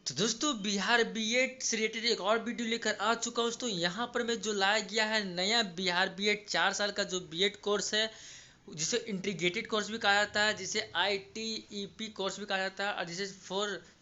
तो दोस्तों बिहार बीएड से रिलेटेड एक और वीडियो लेकर आ चुका हूँ दोस्तों। यहाँ पर मैं जो लाया गया है नया बिहार बीएड 4 साल का जो बीएड कोर्स है, जिसे इंटीग्रेटेड कोर्स भी कहा जाता है, जिसे आईटीईपी कोर्स भी कहा जाता है और जिसे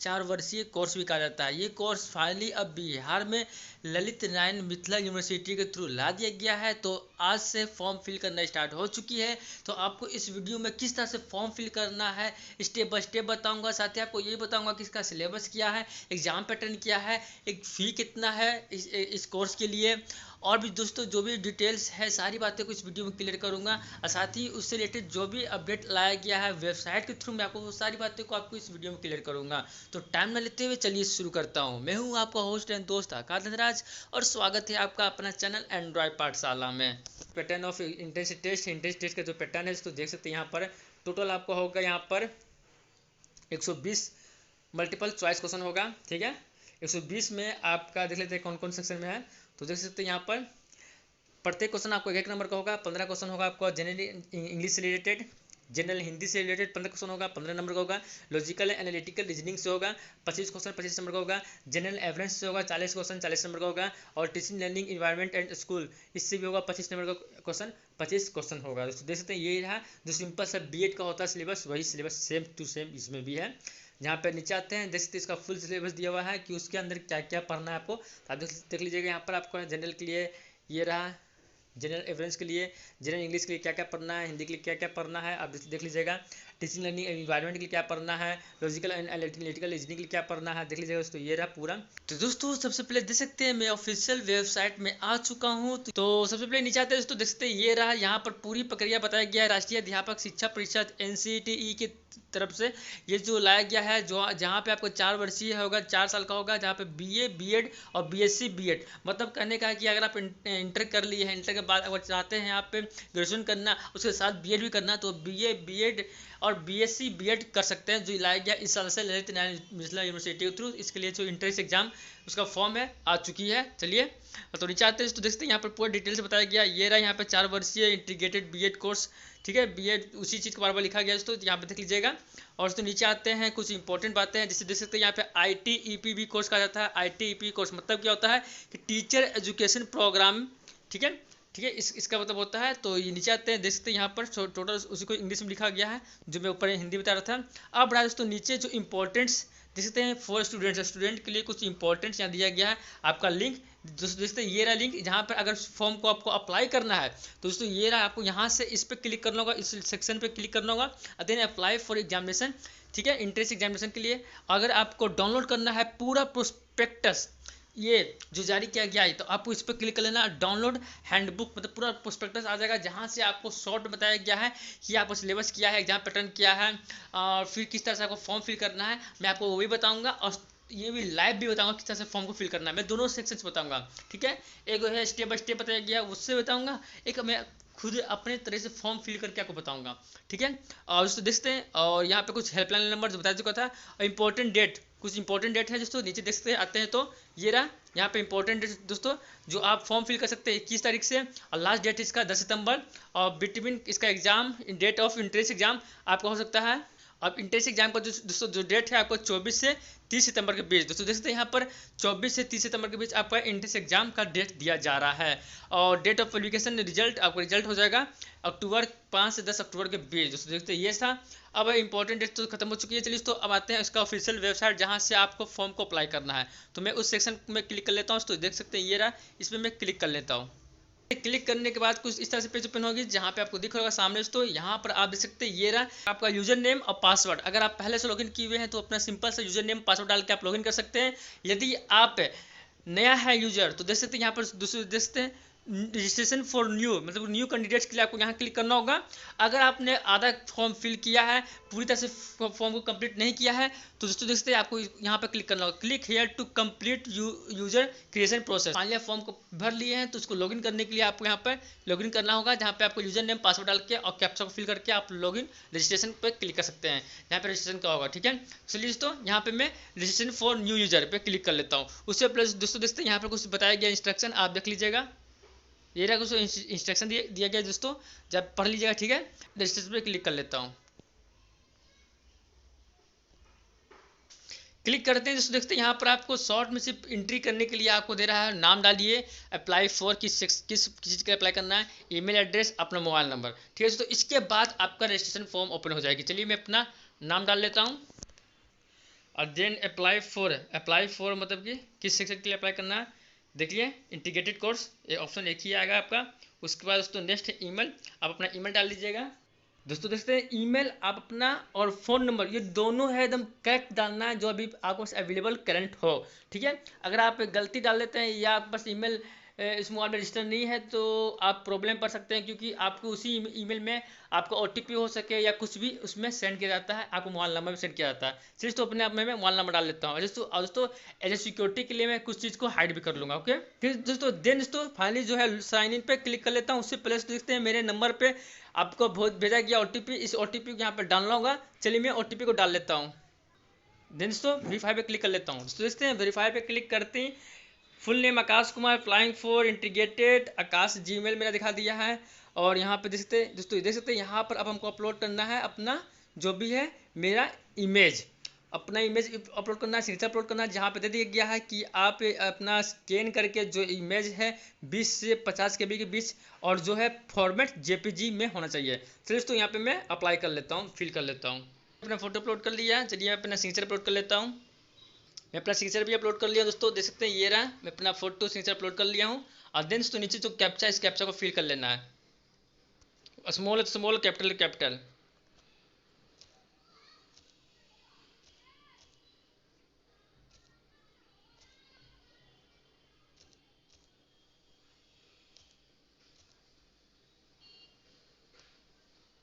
4 वर्षीय कोर्स भी कहा जाता है। ये कोर्स फाइनली अब बिहार में ललित नारायण मिथिला यूनिवर्सिटी के थ्रू ला दिया गया है। तो आज से फॉर्म फिल करना स्टार्ट हो चुकी है। तो आपको इस वीडियो में किस तरह से फॉर्म फिल करना है स्टेप बाय स्टेप बताऊंगा। साथ ही आपको ये बताऊंगा कि इसका सिलेबस क्या है, एग्जाम पैटर्न क्या है, एक फ़ी कितना है इस कोर्स के लिए, और भी दोस्तों जो भी डिटेल्स है सारी बातें को इस वीडियो में क्लियर करूंगा। और साथ ही उससे रिलेटेड जो भी अपडेट लाया गया है वेबसाइट के थ्रू मैं आपको वो सारी बातें को आपको इस वीडियो में क्लियर करूंगा। तो टाइम न लेते हुए चलिए शुरू करता हूं। मैं हूं आपका होस्ट एंड दोस्त आकाश धनराज और स्वागत है आपका अपना चैनल एंड्रॉयड पाठशाला में। पैटर्न ऑफ इंट्रेंस टेस्ट का जो पैटर्न है तो देख सकते हैं यहाँ पर टोटल आपको होगा यहाँ पर 120 मल्टीपल चॉइस क्वेश्चन होगा। ठीक है, 120 में आपका देख लेते हैं कौन कौन सेक्शन में है। तो देख सकते हैं यहाँ पर प्रत्येक क्वेश्चन आपको 1 नंबर का होगा। 15 क्वेश्चन होगा आपको जनरल इंग्लिश से रिलेटेड, जनरल हिंदी से रिलेटेड 15 क्वेश्चन होगा, 15 नंबर का होगा। लॉजिकल एनालिटिकल रीजनिंग से होगा 25 क्वेश्चन 25 नंबर का होगा। जनरल एवरेंस से होगा 40 क्वेश्चन 40 नंबर का होगा। और teaching learning environment and school इससे भी होगा 25 नंबर का क्वेश्चन 25 क्वेश्चन होगा। दोस्तों देख सकते हैं ये रहा जो सिंपल सा बीएड का होता है सिलेबस, वही सिलेबस सेम टू सेम इसमें भी है। जहाँ पे नीचे आते हैं देख सकते हैं इसका फुल सिलेबस दिया हुआ है कि उसके अंदर क्या क्या पढ़ना है आपको। तो आप देख लीजिएगा यहाँ पर आपको जनरल के लिए ये रहा, जनरल एवरेंस के लिए, जनरल इंग्लिश के लिए क्या क्या पढ़ना है, हिंदी के लिए क्या क्या पढ़ना है आप देख लीजिएगा। टीचिंग लर्निंग एनवायरनमेंट के लिए क्या पढ़ना है, लॉजिकल एंड एनालिटिकल रीजनिंग के लिए क्या पढ़ना है देख लीजिएगा दोस्तों। ये रहा पूरा। तो दोस्तों सबसे पहले देख सकते हैं मैं ऑफिशियल वेबसाइट में आ चुका हूँ। तो सबसे पहले नीचे आते हैं दोस्तों, देख सकते हैं ये रहा, यहाँ पर पूरी प्रक्रिया बताया गया है राष्ट्रीय अध्यापक शिक्षा परिषद एनसीटीई की तरफ से ये जो लाया गया है, जो जहाँ पे आपको 4 वर्षीय होगा, 4 साल का होगा, जहाँ पे बीए बीएड और बीएससी बीएड, मतलब कहने का है कि अगर आप इंटर कर लिए हैं, इंटर के बाद अगर चाहते हैं आप पे ग्रेजुएशन करना उसके साथ बीएड भी करना तो बीए बीएड और बीएससी बीएड कर सकते हैं। जो लाया गया इस साल से ललित नारायण मिथिला यूनिवर्सिटी के थ्रू, इसके लिए जो इंट्रेंस एग्जाम उसका फॉर्म है आ चुकी है। चलिए तो नीचे आते हैं तो देखते हैं यहाँ पर पूरा डिटेल से बताया गया। ये रहा यहाँ पे 4 वर्षीय इंटीग्रेटेड बीएड कोर्स। ठीक है, बीएड उसी चीज़ के बारे में लिखा गया है तो यहाँ पे देख लीजिएगा। और तो नीचे आते हैं कुछ इंपॉर्टेंट बातें हैं, जैसे देख सकते हैं यहाँ पे आईटीईपी भी कोर्स कहा जाता है। आईटीईपी कोर्स मतलब क्या होता है कि टीचर एजुकेशन प्रोग्राम। ठीक है, ठीक है, इसका मतलब होता है। तो ये नीचे आते हैं देख सकते हैं यहाँ पर टोटल उसी को इंग्लिश में लिखा गया है जो मैं ऊपर हिंदी बता रहा था। अब रहा दोस्तों नीचे जो इंपॉर्टेंट्स देख सकते हैं फॉर स्टूडेंट्स, स्टूडेंट के लिए कुछ इंपॉर्टेंट्स यहाँ दिया गया है। आपका लिंक दोस्तों देखते हैं ये रहा लिंक, जहाँ पर अगर फॉर्म को आपको अप्लाई करना है तो दोस्तों ये रहा, आपको यहाँ से इस पर क्लिक करना होगा, इस सेक्शन पे क्लिक करना होगा, देन अप्लाई फॉर एग्जामिनेशन। ठीक है, इंट्रेंस एग्जामिनेशन के लिए अगर आपको डाउनलोड करना है पूरा प्रोस्पेक्टस ये जो जारी किया गया है तो आपको इस पर क्लिक कर लेना। डाउनलोड हैंडबुक मतलब पूरा प्रोस्पेक्टस आ जाएगा, जहाँ से आपको शॉर्ट बताया गया है कि आपको सिलेबस क्या है, एग्जाम पैटर्न क्या है और फिर किस तरह से आपको फॉर्म फिल करना है मैं आपको वो भी बताऊंगा। और ये भी लाइव भी बताऊंगा किस तरह से फॉर्म को फिल करना है, मैं दोनों सेक्शंस बताऊंगा। ठीक है, एक है स्टेप बाय स्टेप बताया गया उससे बताऊंगा, एक मैं खुद अपने तरह से फॉर्म फिल करके आपको बताऊंगा। ठीक है, और दोस्तों देखते हैं और यहाँ पे कुछ हेल्पलाइन नंबर बता चुका था और इंपॉर्टेंट डेट, कुछ इंपॉर्टेंट डेट है दोस्तों नीचे देख सकते आते हैं। तो ये रहा यहाँ पे इंपॉर्टेंट डेट दोस्तों जो आप फॉर्म फिल कर सकते हैं 21 तारीख से, और लास्ट डेट इसका 10 सितंबर। और बिटवीन इसका exam date of entrance exam आपका हो सकता है। अब इंट्रेंस एग्जाम का दोस्तों जो डेट है आपको 24 से 30 सितंबर के बीच। दोस्तों देख सकते हैं यहाँ पर 24 से 30 सितंबर के बीच आपका इंट्रेंस एग्जाम का डेट दिया जा रहा है। और डेट ऑफ पब्लिकेशन रिजल्ट आपका रिजल्ट हो जाएगा अक्टूबर 5 से 10 अक्टूबर के बीच। दोस्तों देखते हैं ये था। अब इंपॉर्टेंट डेट तो खत्म हो चुकी है। चलिए तो अब आते हैं इसका ऑफिशियल वेबसाइट जहाँ से आपको फॉर्म को अप्लाई करना है। तो मैं उस सेक्शन में क्लिक कर लेता हूँ। तो देख सकते हैं ये रहा, इसमें मैं क्लिक कर लेता हूँ। क्लिक करने के बाद कुछ इस तरह से पेज ओपन होगी जहाँ पे आपको दिख रहा होगा सामने। तो यहाँ पर आप देख सकते हैं ये रहा आपका यूजर नेम और पासवर्ड। अगर आप पहले से लॉगिन किए हुए हैं तो अपना सिंपल सा यूजर नेम पासवर्ड डाल के आप लॉगिन कर सकते हैं। यदि आप नया है यूजर तो देख सकते हैं यहाँ पर दूसरे देख सकते हैं रजिस्ट्रेशन फॉर न्यू मतलब न्यू कैंडिडेट्स के लिए आपको यहाँ क्लिक करना होगा। अगर आपने आधा फॉर्म फिल किया है, पूरी तरह से फॉर्म को कंप्लीट नहीं किया है तो दोस्तों देखते हैं आपको यहाँ पर क्लिक करना होगा। Click here to complete user creation process. मान लिया फॉर्म को भर लिए हैं तो उसको लॉगिन करने के लिए आपको यहाँ पर लॉगिन करना होगा, जहाँ पे आपको यूजर नेम पासवर्ड डाल के और कैप्चा को फिल करके आप लॉगिन रजिस्ट्रेशन पर क्लिक कर सकते हैं। यहाँ पे रजिस्ट्रेशन का होगा। ठीक है, चलिए दोस्तों यहाँ पे मैं रजिस्ट्रेशन फॉर न्यू यूजर पे क्लिक कर लेता हूँ। उससे प्लस दोस्तों देखते हैं यहाँ पर कुछ बताया गया इंस्ट्रक्शन आप देख लीजिएगा। ये रहा कुछ इंस्ट्रक्शन दिया गया दोस्तों, जब पढ़ लीजिएगा। ठीक है, रजिस्ट्रेशन पे क्लिक कर लेता हूँ। क्लिक करते हैं दोस्तों, देखते हैं यहाँ पर आपको शॉर्ट में सिर्फ एंट्री करने के लिए आपको दे रहा है नाम डालिए, अप्लाई फॉर किस चीज़ का अप्लाई करना है, ईमेल एड्रेस, अपना मोबाइल नंबर। ठीक है दोस्तों, इसके बाद आपका रजिस्ट्रेशन फॉर्म ओपन हो जाएगी। चलिए मैं अपना नाम डाल लेता हूँ और देन अप्लाई फॉर मतलब कि किस सेक्शन के लिए अप्लाई करना है। देखिए इंटीग्रेटेड कोर्स, ये ऑप्शन एक ही आएगा आपका। उसके बाद दोस्तों नेक्स्ट ईमेल, आप अपना ईमेल डाल दीजिएगा। दोस्तों देखते हैं ईमेल आप अपना और फ़ोन नंबर ये दोनों है एकदम करेक्ट डालना है जो अभी आपके पास अवेलेबल करंट हो। ठीक है, अगर आप गलती डाल देते हैं या आपके पास ईमेल इस मोबाइल में रजिस्टर नहीं है तो आप प्रॉब्लम पड़ सकते हैं, क्योंकि आपको उसी ईमेल में आपका ओटीपी हो सके या कुछ भी उसमें सेंड किया जाता है, आपको मोबाइल नंबर भी सेंड किया जाता है। सिर्फ तो अपने आप में मैं मोबाइल नंबर डाल लेता हूँ दोस्तों एज ए सिक्योरिटी के लिए मैं कुछ चीज़ को हाइड भी कर लूँगा। ओके, फिर दोस्तों देन दोस्तों फाइनली जो है साइन इन पे क्लिक कर लेता हूँ। उससे पहले देखते हैं मेरे नंबर पे आपको बहुत भेजा गया ओटीपी, इस ओटीपी को यहाँ पे डालना होगा। चलिए मैं ओटीपी को डाल लेता हूँ। देन दोस्तों वेरीफाई पे क्लिक कर लेता हूँ। दोस्तों देखते हैं वेरीफाई पे क्लिक करते ही full name Akash Kumar, applying for integrated Aakash, Gmail मेरा दिखा दिया है। और यहाँ पे देखते दोस्तों देख सकते हैं यहाँ पर अब हमको अपलोड करना है अपना जो भी है मेरा इमेज, अपना इमेज अपलोड करना है, सिग्नेचर अपलोड करना है। जहाँ पे दे दिया गया है कि आप अपना स्कैन करके जो इमेज है 20 से 50 KB के बीच और जो है फॉर्मेट JPG में होना चाहिए। चलिए तो यहाँ पे मैं अप्लाई कर लेता हूँ, फिल कर लेता हूँ। अपना फोटो अपलोड कर लिया। चलिए मैं अपना सिग्नेचर अपलोड कर लेता हूँ। मैं अपना सिग्नेचर भी अपलोड कर लिया दोस्तों, देख सकते हैं ये रहा, मैं अपना फोटो सिग्नेचर अपलोड कर लिया हूँ। और देन दोस्तों नीचे जो कैप्चा इस कैप्चा को फिल कर लेना है, small small capital capital.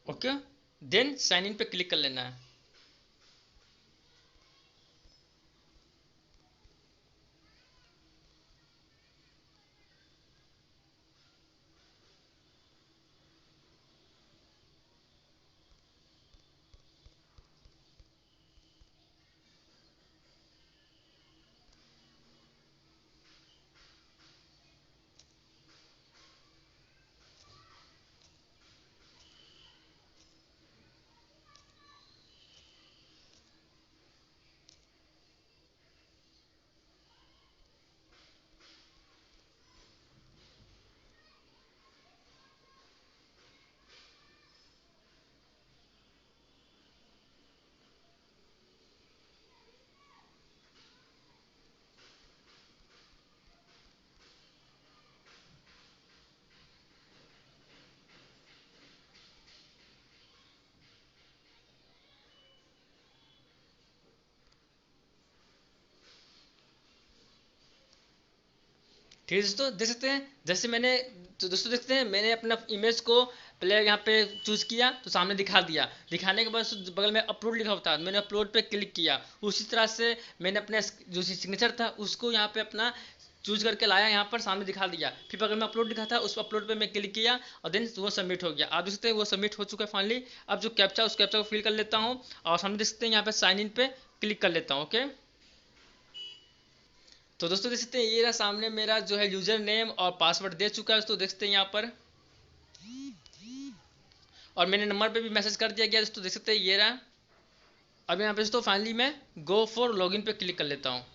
Okay, then sign in पे क्लिक कर लेना है। ठीक है दोस्तों देख सकते हैं जैसे मैंने, तो दोस्तों देखते हैं मैंने अपना इमेज को पहले यहाँ पे चूज किया तो सामने दिखा दिया। दिखाने के बाद बगल में अपलोड लिखा होता है, मैंने अपलोड पे क्लिक किया। उसी तरह से मैंने अपने जो सिग्नेचर था उसको यहाँ पे अपना चूज करके लाया, यहाँ पर सामने दिखा दिया। फिर बगल में अपलोड लिखा था उस अपलोड पे मैं क्लिक किया और देन वो सबमिट हो गया। आप देख सकते हैं वो सबमिट हो चुका है फाइनली। अब जो कैप्चा उस कैप्चा को फिल कर लेता हूँ और सामने देख सकते हैं यहाँ पे साइन इन पे क्लिक कर लेता हूँ। ओके, तो दोस्तों देख सकते हैं ये रहा सामने मेरा जो है यूजर नेम और पासवर्ड दे चुका है दोस्तों, देख सकते हैं यहाँ पर। और मैंने नंबर पे भी मैसेज कर दिया गया दोस्तों, देख सकते हैं ये रहा। अब यहाँ पे दोस्तों फाइनली मैं गो फॉर लॉगिन पे क्लिक कर लेता हूँ।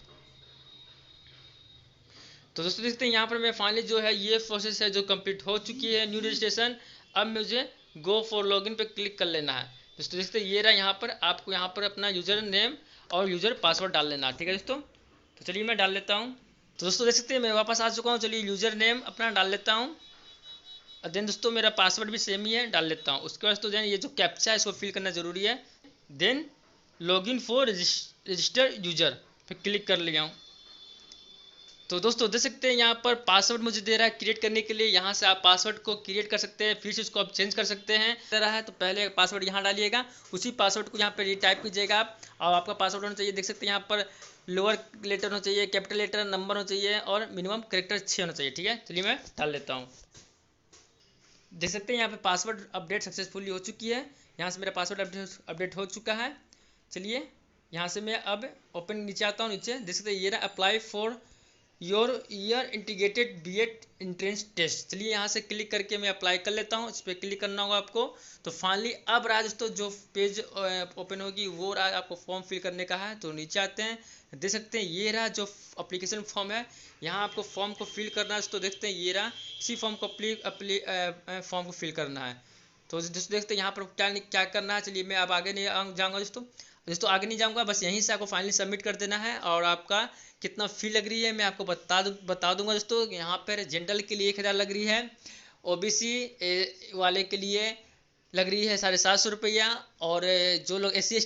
तो दोस्तों देखते हैं यहाँ पर मैं फाइनली जो है ये प्रोसेस है जो कंप्लीट हो चुकी है न्यू रजिस्ट्रेशन। अब मुझे गो फॉर लॉगिन पे क्लिक कर लेना है। दोस्तों देखते हैं ये रहा, यहाँ पर आपको यहाँ पर अपना यूजर नेम और यूजर पासवर्ड डाल लेना। ठीक है दोस्तों, तो चलिए मैं डाल लेता हूँ। तो दोस्तों देख सकते हैं मैं वापस आ चुका हूँ। चलिए यूजर नेम अपना डाल लेता हूँ और देन दोस्तों मेरा पासवर्ड भी सेम ही है, डाल लेता हूँ। उसके बाद तो देन ये जो कैप्चा है इसको फिल करना जरूरी है। Then login for register user पे क्लिक कर लिया हूँ। तो दोस्तों देख सकते हैं यहाँ पर पासवर्ड मुझे दे रहा है क्रिएट करने के लिए। यहाँ से आप पासवर्ड को क्रिएट कर सकते हैं, फिर से उसको आप चेंज कर सकते हैं। दे रहा है तो पहले पासवर्ड यहाँ डालिएगा, उसी पासवर्ड को यहाँ पर रीटाइप कीजिएगा आप। और आपका पासवर्ड होना चाहिए, देख सकते हैं यहाँ पर लोअर लेटर होना चाहिए, कैपिटल लेटर, नंबर होना चाहिए और मिनिमम कैरेक्टर 6 होना चाहिए। ठीक है, चलिए मैं डाल लेता हूँ। देख सकते हैं यहाँ पे पासवर्ड अपडेट सक्सेसफुली हो चुकी है। यहाँ से मेरा पासवर्ड अपडेट हो चुका है। चलिए यहाँ से मैं अब ओपन नीचे आता हूँ। नीचे देख सकते हैं ये रहा apply for your year integrated BEd entrance test. चलिए यहाँ से क्लिक करके मैं अप्लाई कर लेता हूँ, इस पर क्लिक करना होगा आपको। तो फाइनली अब रहा दोस्तों जो पेज ओपन होगी वो रहा, आपको फॉर्म फिल करने का है। तो नीचे आते हैं, देख सकते हैं ये रहा जो अप्लीकेशन फॉर्म है, यहाँ आपको फॉर्म को फिल करना है। तो देखते हैं ये रहा, इसी फॉर्म को फॉर्म को फिल करना है। तो दोस्तों देखते हैं यहाँ पर क्या क्या करना है। चलिए मैं अब आगे नहीं जाऊँगा दोस्तों आगे नहीं जाऊँगा, बस यहीं से आपको फाइनली सबमिट कर देना है। और आपका कितना फ़ी लग रही है मैं आपको बता दूंगा दोस्तों। यहाँ पर जनरल के लिए 1000 लग रही है, ओबीसी वाले के लिए लग रही है 750 रुपया, और जो लोग SC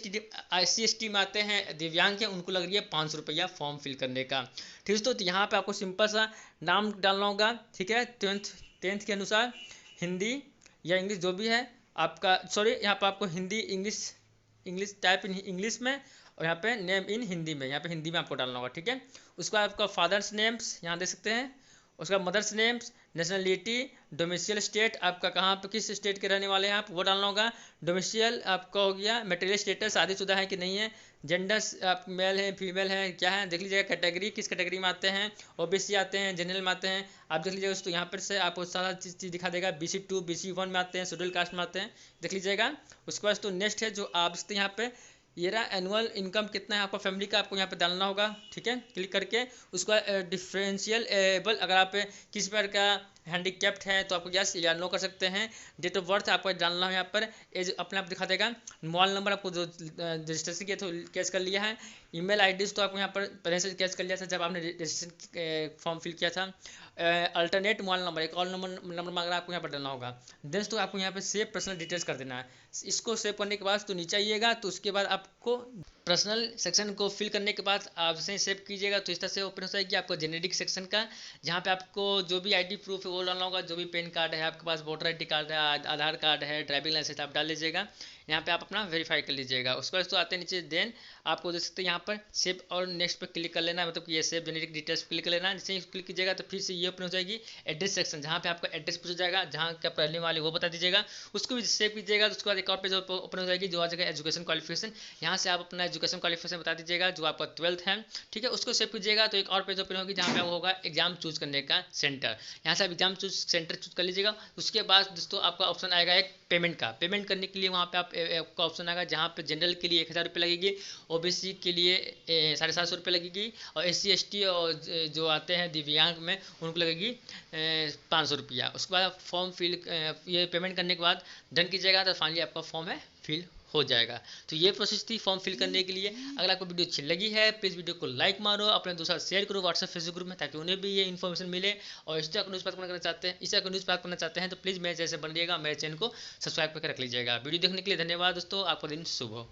ST में आते हैं, दिव्यांग हैं, उनको लग रही है 500 रुपया फॉर्म फिल करने का। ठीक है दोस्तों, तो यहाँ पे आपको सिंपल सा नाम डालना होगा, ठीक है, 10th के अनुसार हिंदी या इंग्लिश जो भी है आपका, सॉरी यहाँ पे आपको Hindi English type in English में, और यहाँ पे नेम इन हिंदी में, यहाँ पे हिंदी में आपको डालना होगा, ठीक है। उसका आपका फादर्स नेम्स यहाँ दे सकते हैं, उसका mother's names, nationality, domicile state, आपका कहाँ पे किस स्टेट के रहने वाले हैं आप वो डालना होगा। डोमिसाइल आपका हो गया, मेटेरियल स्टेटस शादीशुदा है कि नहीं है, जेंडर्स आप मेल है फीमेल है क्या है देख लीजिएगा, कैटेगरी किस कैटेगरी में आते हैं, ओबीसी आते हैं, जनरल में आते हैं, आप देख लीजिएगा दोस्तों। यहाँ पर से आपको सारा चीज़ दिखा देगा, BC2 BC1 में आते हैं, शेड्यूल कास्ट में आते हैं, देख लीजिएगा। उसके बाद तो नेक्स्ट है जो आप यहाँ पे ये रहा, एनुअल इनकम कितना है आपका फैमिली का, आपको यहाँ पे डालना होगा, ठीक है। क्लिक करके उसका डिफरेंशियल एबल, अगर आप किस प्रकार का हैंडीकैप्ड है तो आपको यस या नो कर सकते हैं। डेट ऑफ बर्थ आपको डालना है यहाँ पर, एज अपने आप दिखा देगा। मोबाइल नंबर आपको जो रजिस्ट्रेशन किया तो कैच कर लिया है। ईमेल आईडी तो आपको यहाँ पर पहले से कैच कर लिया था जब आपने रजिस्ट्रेशन फॉर्म फिल किया था। अल्टरनेट मोबाइल नंबर, एक और नंबर मांग रहा है, आपको यहाँ पर डालना होगा। देन तो आपको यहाँ पर सेव पर्सनल डिटेल्स कर देना है। इसको सेव करने के बाद तो नीचे आइएगा, तो उसके बाद आपको पर्सनल सेक्शन को फिल करने के बाद आप इसे सेव कीजिएगा, तो इस तरह से ओपन हो जाएगी आपको जेनेरिक सेक्शन का, जहाँ पे आपको जो भी आईडी प्रूफ है वो डालना होगा। जो भी पैन कार्ड है आपके पास, वोटर आईडी कार्ड है, आधार कार्ड है, ड्राइविंग लाइसेंस आप डाल लीजिएगा, यहाँ पे आप अपना वेरीफाई कर लीजिएगा। उसके बाद तो आते हैं नीचे, देन आपको देख सकते हैं यहाँ पर सेव और नेक्स्ट पे क्लिक कर लेना है, मतलब कि ये सेव जेनेरिक डिटेल्स पे क्लिक कर लेना है। जैसे ही क्लिक कीजिएगा तो फिर से ये ओपन हो जाएगी एड्रेस सेक्शन, जहाँ पे आपका एड्रेस पूछा जाएगा, जहाँ का रहने वाले वो बता दीजिएगा, उसको भी सेव कीजिएगा। तो उसके बाद एक और पेज ओपन हो जाएगी जो आ जाएगा एजुकेशन क्वालिफिकेशन, यहाँ से आप अपना एजुकेशन क्वालिफिकेशन बता दीजिएगा जो आपका 12th है, ठीक है, उसको सेव कीजिएगा। तो एक और पेज ओपन होगी जहाँ पे होगा एग्जाम चूज करने का सेंटर, यहाँ से आप एग्जाम सेंटर चूज कर लीजिएगा। उसके बाद दोस्तों आपका ऑप्शन आएगा एक पेमेंट का, पेमेंट करने के लिए वहाँ पे आपका ऑप्शन आएगा जहाँ पे जनरल के लिए 1000 रुपये लगेगी, ओबीसी के लिए 750 रुपये लगेगी, और SC ST और जो आते हैं दिव्यांग में उनको लगेगी 500 रुपया। उसके बाद फॉर्म फिल ये पेमेंट करने के बाद डन कीजिएगा, तो फाइनली आपका फॉर्म है फिल हो जाएगा। तो ये प्रोसेस थी फॉर्म फिल करने के लिए। अगर आपको वीडियो अच्छी लगी है प्लीज़ वीडियो को लाइक मारो, अपने दोस्तों शेयर करो व्हाट्सएप फेसबुक ग्रुप में, ताकि उन्हें भी ये इन्फॉर्मेशन मिले। और इस तरह का न्यूज़ प्राप्त करना चाहते हैं, इस तरह का न्यूज़ प्राप्त करना चाहते हैं तो प्लीज़ मेरे जैसे बनिएगा, मेरे चैनल को सब्सक्राइब करके रख लीजिएगा। वीडियो देखने के लिए धन्यवाद दोस्तों, आपका दिन शुभ हो।